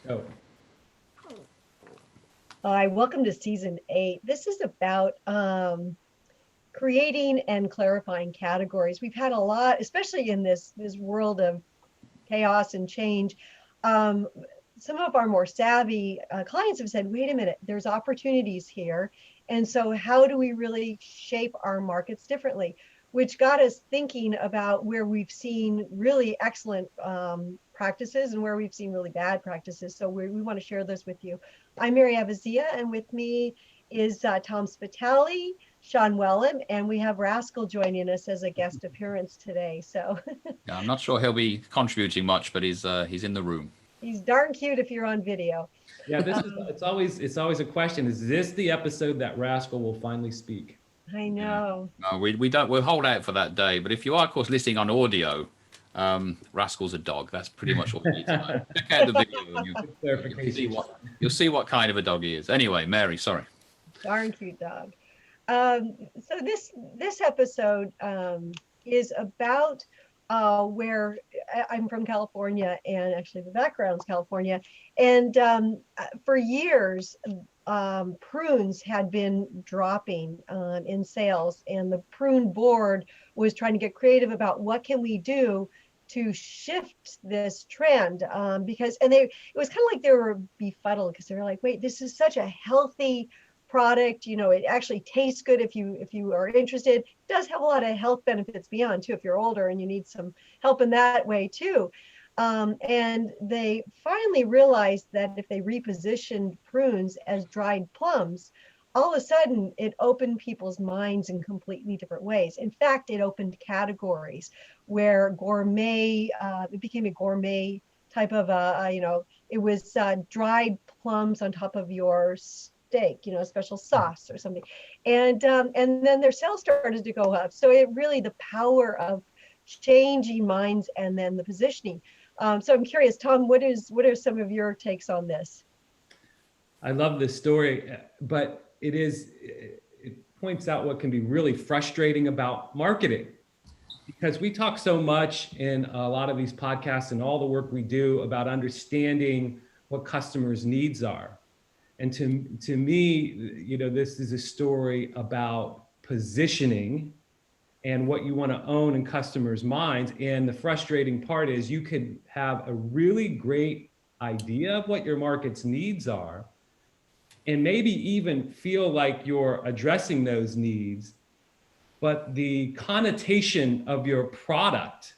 Oh, Hi, welcome to season 8. This is about creating and clarifying categories. We've had a lot, especially in this world of chaos and change. Um, some of our more savvy clients have said, wait a minute, there's opportunities here. And so, how do we really shape our markets differently? Which got us thinking about where we've seen really excellent practices and where we've seen really bad practices. So, we want to share this with you. I'm Mary Avazia, and with me is Tom Spitali, Sean Wellham, and we have Rascal joining us as a guest appearance today. So Yeah, I'm not sure he'll be contributing much, but he's in the room. he's darn cute if you're on video. yeah. It's always a question. Is this the episode that Rascal will finally speak? I Yeah. know. No, we don't. We'll hold out for that day. But if you are, of course, listening on audio, Rascal's a dog. That's pretty much all you need to know. Check out the video and Clarification. you'll see what kind of a dog he is. Anyway, Mary, sorry. Darn cute dog. So this episode is about where I'm from California, and actually the background's California. And for years, prunes had been dropping in sales, and the prune board was trying to get creative about what can we do to shift this trend, because it was kind of like they were befuddled because they were like, wait, this is such a healthy product. It actually tastes good if you are interested. It does have a lot of health benefits beyond too if you're older and you need some help in that way too. And they finally realized that if they repositioned prunes as dried plums, all of a sudden it opened people's minds in completely different ways. In fact, it opened categories where it became a gourmet type of it was dried plums on top of your steak, a special sauce or something. And then their sales started to go up. So it really, the power of changing minds and then the positioning. So I'm curious, Tom, what are some of your takes on this? I love this story, but it points out what can be really frustrating about marketing, because we talk so much in a lot of these podcasts and all the work we do about understanding what customers' needs are. And to me, this is a story about positioning and what you want to own in customers' minds. And the frustrating part is you could have a really great idea of what your market's needs are, and maybe even feel like you're addressing those needs, but the connotation of your product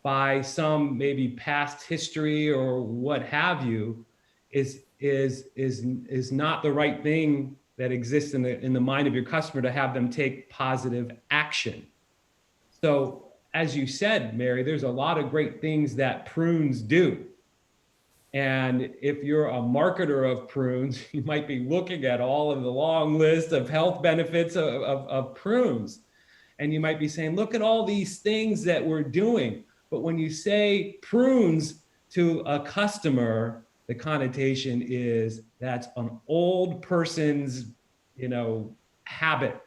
by some maybe past history or what have you is not the right thing that exists in the mind of your customer to have them take positive action. So as you said, Mary, there's a lot of great things that prunes do. And if you're a marketer of prunes, you might be looking at all of the long list of health benefits of prunes. And you might be saying, look at all these things that we're doing. But when you say prunes to a customer, the connotation is that's an old person's, habit.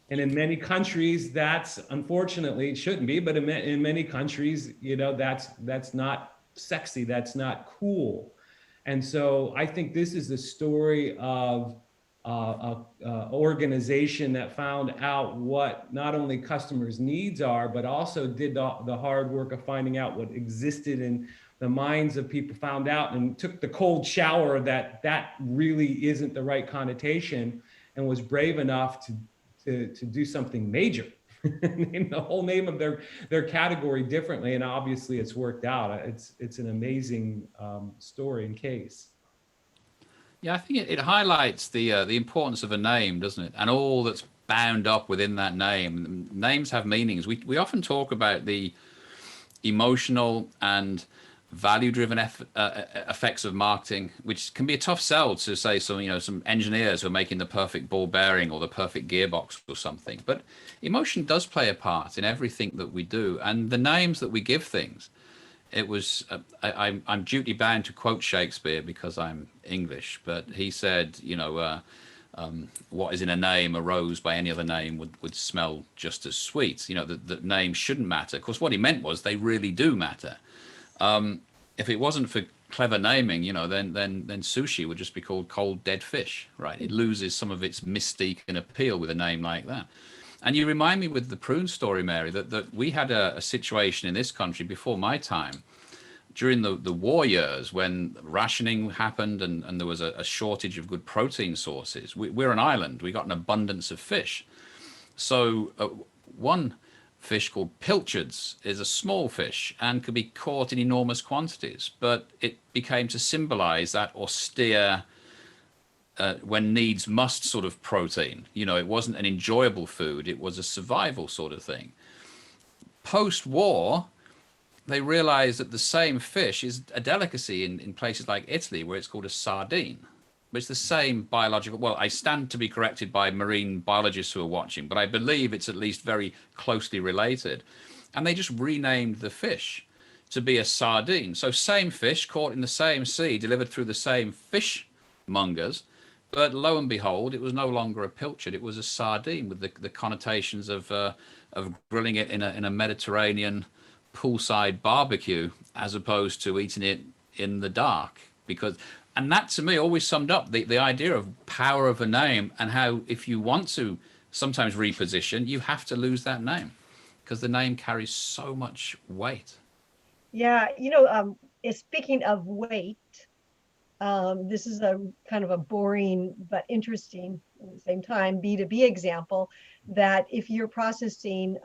And in many countries, that's, unfortunately, it shouldn't be, but in many countries, that's not sexy, that's not cool. And so I think this is the story of an organization that found out what not only customers' needs are, but also did the hard work of finding out what existed in the minds of people, found out and took the cold shower that really isn't the right connotation, and was brave enough to do something major. Name the whole name of their category differently, and obviously it's worked out. It's an amazing story and case. Yeah, I think it highlights the importance of a name, doesn't it? And all that's bound up within that name. Names have meanings. We often talk about the emotional and value-driven effects of marketing, which can be a tough sell to say some engineers who are making the perfect ball bearing or the perfect gearbox or something. But emotion does play a part in everything that we do, and the names that we give things. It was I'm duty bound to quote Shakespeare because I'm English, but he said, what is in a name, a rose by any other name would smell just as sweet. The names shouldn't matter. Of course, what he meant was they really do matter. If it wasn't for clever naming, then sushi would just be called cold dead fish, right? It loses some of its mystique and appeal with a name like that. And you remind me with the prune story, Mary, that we had a situation in this country before my time, during the war years, when rationing happened and there was a shortage of good protein sources. We're an island. We got an abundance of fish. So one fish called pilchards is a small fish and could be caught in enormous quantities, but it became to symbolize that austere, when needs must sort of protein. It wasn't an enjoyable food. It was a survival sort of thing. Post-war, they realized that the same fish is a delicacy in places like Italy, where it's called a sardine. But it's the same biological. Well, I stand to be corrected by marine biologists who are watching, but I believe it's at least very closely related. And they just renamed the fish to be a sardine. So same fish caught in the same sea, delivered through the same fishmongers, but lo and behold, it was no longer a pilchard. It was a sardine with the connotations of grilling it in a Mediterranean poolside barbecue, as opposed to eating it in the dark. And that to me always summed up the idea of power of a name, and how if you want to sometimes reposition, you have to lose that name because the name carries so much weight. Yeah, speaking of weight, this is a kind of a boring but interesting at the same time B2B example, that if you're processing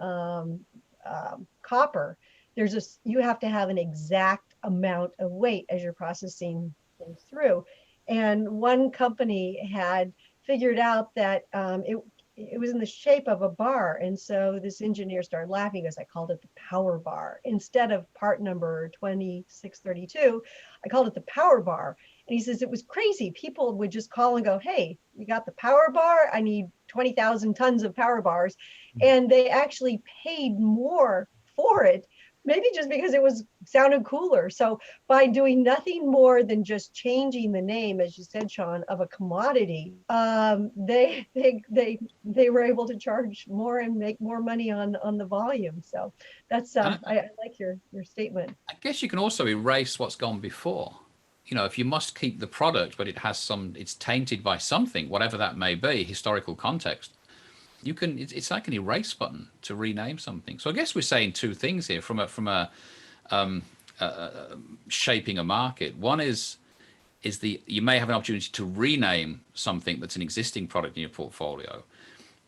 copper, you have to have an exact amount of weight as you're processing things through. And one company had figured out that it was in the shape of a bar. And so this engineer started laughing because I called it the power bar. Instead of part number 2632, I called it the power bar. And he says it was crazy. People would just call and go, hey, you got the power bar? I need 20,000 tons of power bars. And they actually paid more for it, maybe just because it sounded cooler. So by doing nothing more than just changing the name, as you said, Sean, of a commodity, they were able to charge more and make more money on the volume. So that's I like your statement. I guess you can also erase what's gone before. If you must keep the product, but it's tainted by something, whatever that may be, historical context, it's like an erase button to rename something. So I guess we're saying two things here from a shaping a market. One is you may have an opportunity to rename something that's an existing product in your portfolio,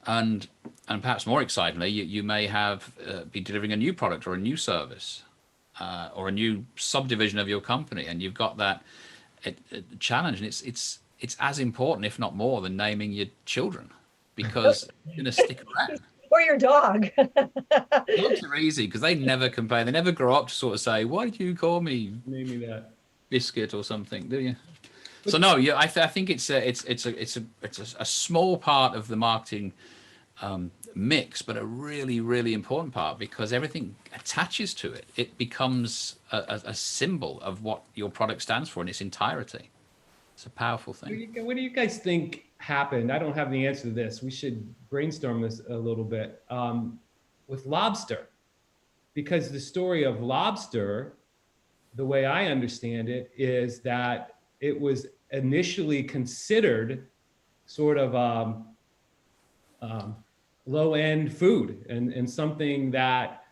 and perhaps more excitingly, you may have be delivering a new product or a new service, or a new subdivision of your company, and you've got that challenge, and it's as important, if not more, than naming your children, because you're going to stick around. Or your dog. Dogs are easy because they never complain. They never grow up to sort of say, "Why did you call me that biscuit or something?" Do you? So no, yeah, I think it's a small part of the marketing mix, but a really, really important part, because everything attaches to it. It becomes a symbol of what your product stands for in its entirety. It's a powerful thing. What do you guys think happened? I don't have the answer to this. We should brainstorm this a little bit with lobster, because the story of lobster, the way I understand it, is that it was initially considered sort of low-end food and something that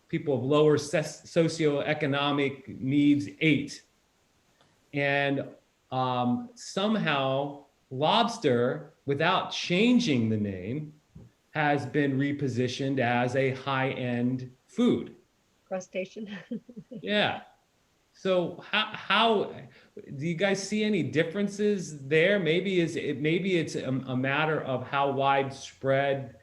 people of lower socioeconomic needs ate. And somehow lobster, without changing the name, has been repositioned as a high-end food. Crustacean. Yeah. So how do you guys see any differences there? Maybe it's a matter of how widespread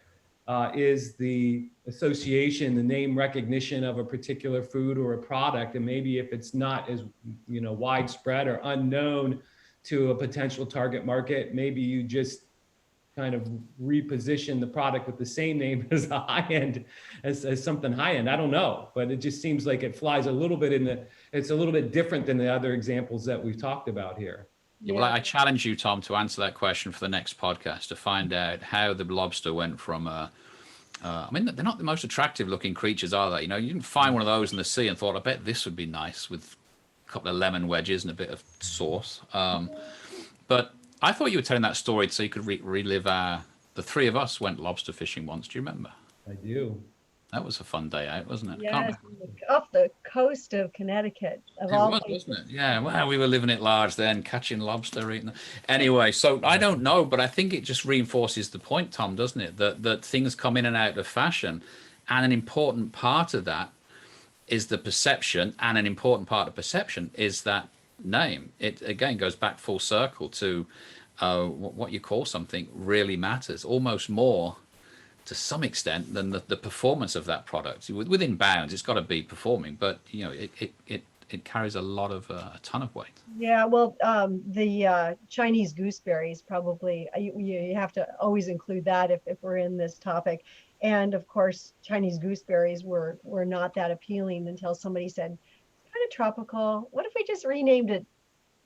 is the association, the name recognition of a particular food or a product, and maybe if it's not as widespread or unknown to a potential target market, maybe you just kind of reposition the product with the same name as a high end, as something high end. I don't know, but it just seems like it flies a little bit it's a little bit different than the other examples that we've talked about here. Yeah. Well, I challenge you, Tom, to answer that question for the next podcast, to find out how the lobster went from I mean, they're not the most attractive looking creatures, are they? You didn't find one of those in the sea and thought, I bet this would be nice with couple of lemon wedges and a bit of sauce. But I thought you were telling that story so you could relive the three of us went lobster fishing once. Do you remember? I do. That was a fun day out, wasn't it? I can't Yes, remember. off the coast of Connecticut, of It all was, places. wasn't it? Yeah. Well, we were living it large then, catching lobster, eating. Anyway, so I don't know, but I think it just reinforces the point, Tom, doesn't it? That things come in and out of fashion, and an important part of that is the perception, and an important part of perception is that name. It again goes back full circle to what you call something really matters, almost more to some extent than the performance of that product. Within bounds, it's got to be performing, but you know, it carries a lot of a ton of weight. Yeah, well, the Chinese gooseberries probably you have to always include that if we're in this topic. And of course, Chinese gooseberries were not that appealing until somebody said, it's kind of tropical. What if we just renamed it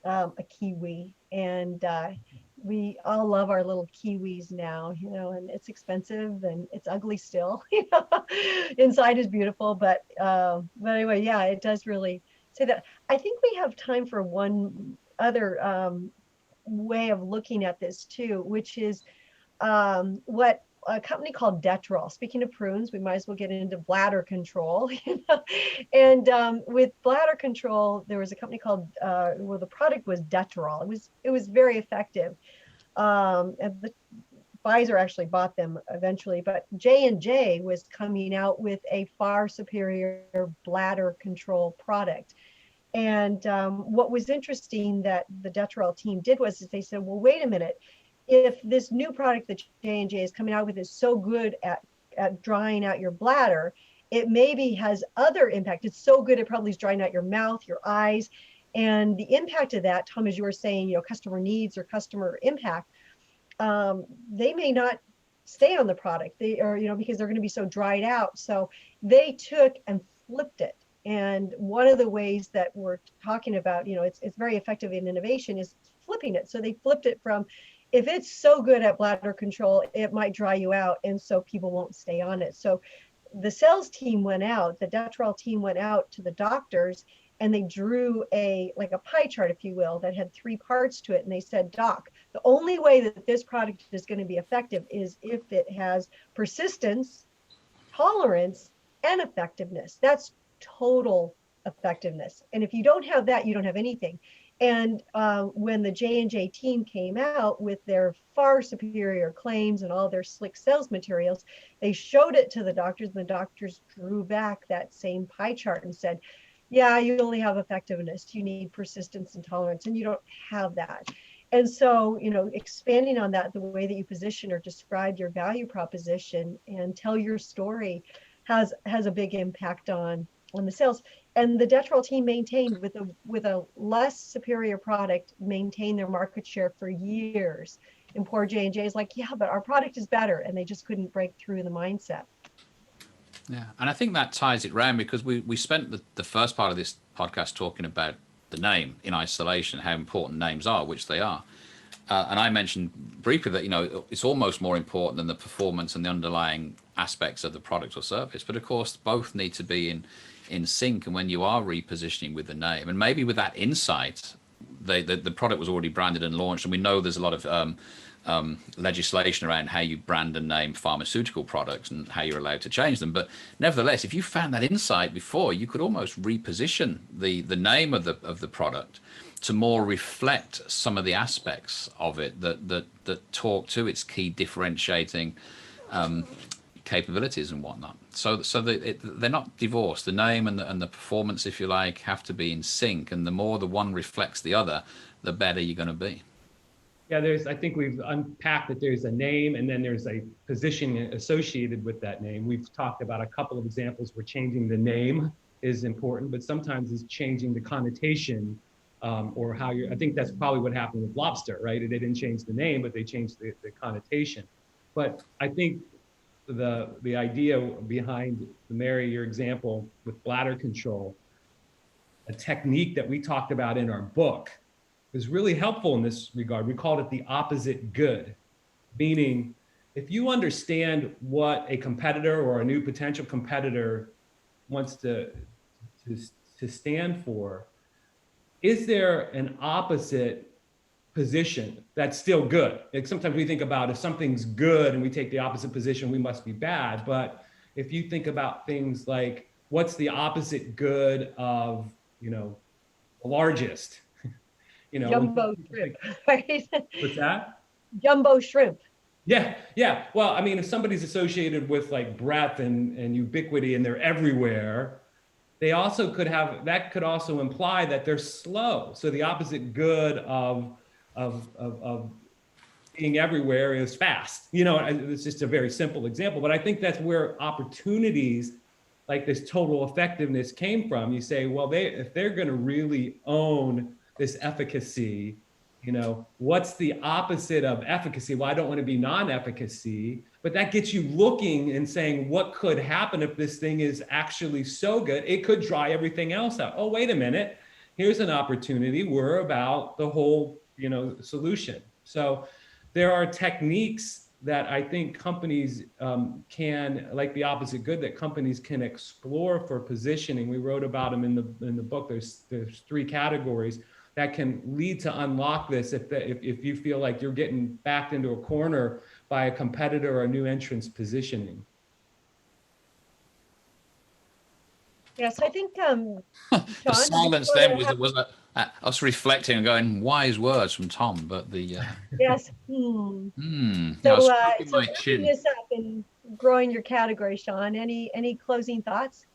a kiwi? And we all love our little kiwis now, and it's expensive and it's ugly still. Inside is beautiful, but anyway, yeah, it does really say that. I think we have time for one other way of looking at this too, which is what a company called Detrol. Speaking of prunes, we might as well get into bladder control. And with bladder control, there was a company called well, the product was Detrol. It was very effective. And Pfizer actually bought them eventually, but J&J was coming out with a far superior bladder control product. And what was interesting that the Detrol team did was they said, well, wait a minute. If this new product that J&J is coming out with is so good at drying out your bladder, it maybe has other impact. It's so good, it probably is drying out your mouth, your eyes. And the impact of that, Tom, as you were saying, customer needs or customer impact, they may not stay on the product. They are, because they're going to be so dried out. So they took and flipped it. And one of the ways that we're talking about, it's very effective in innovation is flipping it. So they flipped it from, if it's so good at bladder control, it might dry you out. And so people won't stay on it. So the sales team went out, the Detrol team went out to the doctors and they drew a pie chart, if you will, that had three parts to it. And they said, Doc, the only way that this product is going to be effective is if it has persistence, tolerance, and effectiveness. That's total effectiveness. And if you don't have that, you don't have anything. And when the J&J team came out with their far superior claims and all their slick sales materials, they showed it to the doctors, and the doctors drew back that same pie chart and said, yeah, you only have effectiveness. You need persistence and tolerance, and you don't have that. And so, expanding on that, the way that you position or describe your value proposition and tell your story has a big impact on the sales. And the Detrol team maintained with a less superior product, maintained their market share for years. And poor J&J is like, yeah, but our product is better. And they just couldn't break through the mindset. Yeah, and I think that ties it round because we spent the first part of this podcast talking about the name in isolation, how important names are, which they are. And I mentioned briefly that, it's almost more important than the performance and the underlying aspects of the product or service. But of course, both need to be in sync. And when you are repositioning with the name, and maybe with that insight, the product was already branded and launched, and we know there's a lot of legislation around how you brand and name pharmaceutical products and how you're allowed to change them. But nevertheless, if you found that insight before, you could almost reposition the name of the product to more reflect some of the aspects of it that talk to its key differentiating capabilities and whatnot. So they're not divorced. The name and the performance, if you like, have to be in sync. And the more the one reflects the other, the better you're going to be. Yeah, I think we've unpacked that there's a name and then there's a position associated with that name. We've talked about a couple of examples where changing the name is important, but sometimes it's changing the connotation or how I think that's probably what happened with lobster, right? They didn't change the name, but they changed the connotation. But I think the idea behind, Mary, your example with bladder control, a technique that we talked about in our book, is really helpful in this regard. We called it the opposite good, meaning if you understand what a competitor or a new potential competitor wants to stand for, is there an opposite position that's still good? Like sometimes we think about if something's good and we take the opposite position, we must be bad. But if you think about things like what's the opposite good of, the largest, when Jumbo people shrimp, think, right? what's that? Jumbo shrimp. Yeah, yeah. Well, I mean, if somebody's associated with like breadth and ubiquity and they're everywhere, they also could have, that could also imply that they're slow. So the opposite good of being everywhere is fast. It's just a very simple example, but I think that's where opportunities like this total effectiveness came from. You say, well, if they're going to really own this efficacy, what's the opposite of efficacy? Well, I don't want to be non-efficacy, but that gets you looking and saying, what could happen if this thing is actually so good? It could dry everything else out. Oh, wait a minute. Here's an opportunity. We're about the whole, solution. So there are techniques that I think companies can, like the opposite good, that companies can explore for positioning. We wrote about them in the book. There's 3 categories that can lead to unlock this if you feel like you're getting backed into a corner by a competitor or a new entrant's positioning. Yes, I think, The Sean, silence then was us reflecting and going, wise words from Tom, but yes. I was So, stroking so my wrapping chin. this up and growing your category, Sean, any closing thoughts?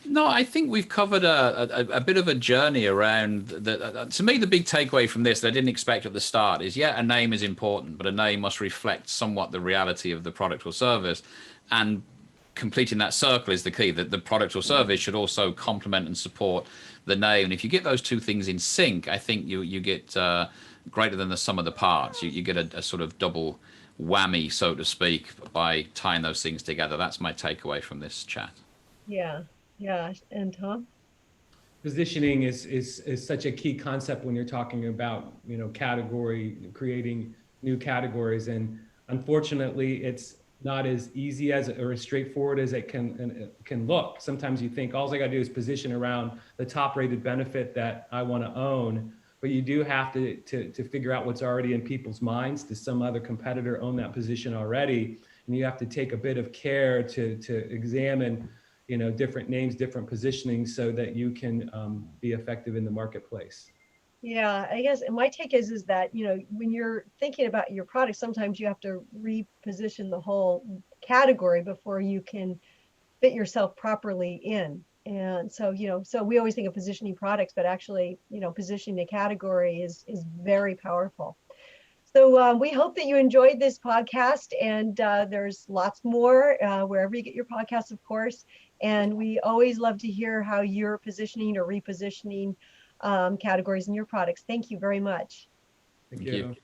No, I think we've covered a bit of a journey around to me, the big takeaway from this that I didn't expect at the start is, a name is important, but a name must reflect somewhat the reality of the product or service. And completing that circle is the key, that the product or service should also complement and support the name. And if you get those 2 things in sync, I think you get greater than the sum of the parts. You get a sort of double whammy, so to speak, by tying those things together. That's my takeaway from this chat. Yeah, yeah. And Tom? Positioning is such a key concept when you're talking about creating new categories, and unfortunately it's not as easy as or as straightforward as it can look. Sometimes you think all I got to do is position around the top rated benefit that I want to own, but you do have to figure out what's already in people's minds. Does some other competitor own that position already? And you have to take a bit of care to examine different names, different positionings, so that you can be effective in the marketplace. Yeah, I guess my take is that, when you're thinking about your product, sometimes you have to reposition the whole category before you can fit yourself properly in. And so, so we always think of positioning products, but actually, positioning the category is very powerful. So we hope that you enjoyed this podcast, and there's lots more wherever you get your podcasts, of course. And we always love to hear how you're positioning or repositioning categories in your products. Thank you very much. Thank Thank you. you.